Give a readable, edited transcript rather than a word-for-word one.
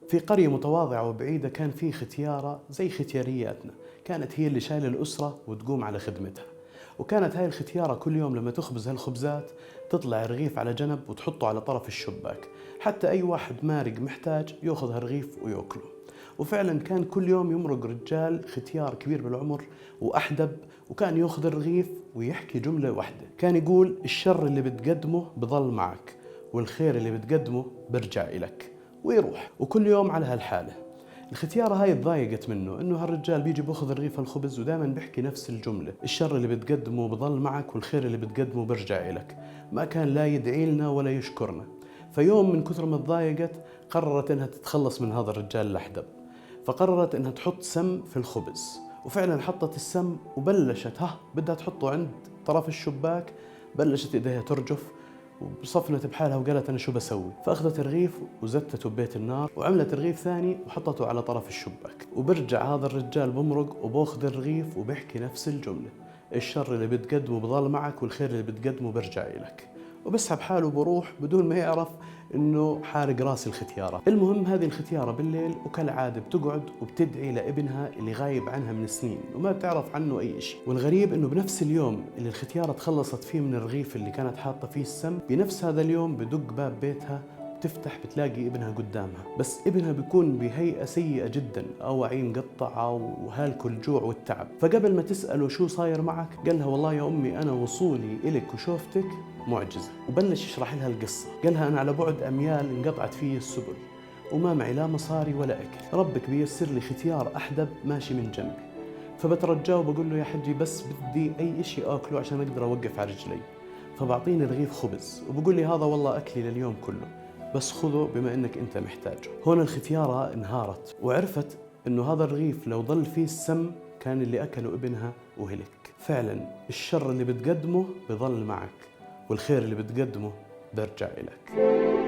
في قرية متواضعة وبعيدة كان في ختيارة زي ختيارياتنا، كانت هي اللي شايلة الأسرة وتقوم على خدمتها. وكانت هاي الختيارة كل يوم لما تخبز هالخبزات تطلع الرغيف على جنب وتحطه على طرف الشباك، حتى أي واحد مارق محتاج يأخذ هالرغيف ويأكله. وفعلا كان كل يوم يمرق رجال ختيار كبير بالعمر وأحدب، وكان يأخذ الرغيف ويحكي جملة واحدة، كان يقول: الشر اللي بتقدمه بضل معك، والخير اللي بتقدمه برجع إلك. ويروح. وكل يوم على هالحالة. الختيارة هاي تضايقت منه انه هالرجال بيجي باخذ رغيف الخبز ودائما بيحكي نفس الجملة: الشر اللي بتقدمه بضل معك والخير اللي بتقدمه برجع إلك. ما كان لا يدعي لنا ولا يشكرنا. فيوم من كثر ما تضايقت قررت انها تتخلص من هذا الرجال الأحدب، فقررت انها تحط سم في الخبز. وفعلا حطت السم وبلشت بدها تحطه عند طرف الشباك. بلشت ايديها ترجف وصفنت بحالها وقالت: أنا شو بسوي؟ فأخذت الرغيف وزتته ببيت النار وعملت رغيف ثاني وحطته على طرف الشباك. وبرجع هذا الرجال بمرق وباخذ الرغيف وبيحكي نفس الجملة: الشر اللي بتقدمه بضل معك والخير اللي بتقدمه برجع إلك. وبسحب حاله وبروح بدون ما يعرف انه حارق راس الختيارة. المهم هذه الختيارة بالليل وكالعادة بتقعد وبتدعي لابنها اللي غايب عنها من سنين وما بتعرف عنه اي شيء. والغريب انه بنفس اليوم اللي الختيارة تخلصت فيه من الرغيف اللي كانت حاطة فيه السم، بنفس هذا اليوم بدق باب بيتها، بتفتح بتلاقي ابنها قدامها، بس ابنها بيكون بهيئة سيئة جدا، أواعيه مقطعة وهالك الجوع والتعب. فقبل ما تسأله شو صاير معك قال لها: والله يا أمي أنا وصولي إلك وشوفتك معجزة. وبلش يشرح لها القصة. قال لها: أنا على بعد أميال انقطعت فيه السبل وما معي لا مصاري ولا أكل، ربك بيسر لي ختيار أحدب ماشي من جنبي، فبترجاه وبقول له: يا حجي بس بدي أي إشي آكله عشان أقدر أوقف على رجلي. فبعطيني رغيف خبز وبقول لي: هذا والله أكلي لليوم كله، بس خذه بما انك انت محتاجه. هون الختيارة انهارت وعرفت انه هذا الرغيف لو ضل فيه السم كان اللي اكله ابنها وهلك. فعلا الشر اللي بتقدمه بضل معك والخير اللي بتقدمه برجع إلك.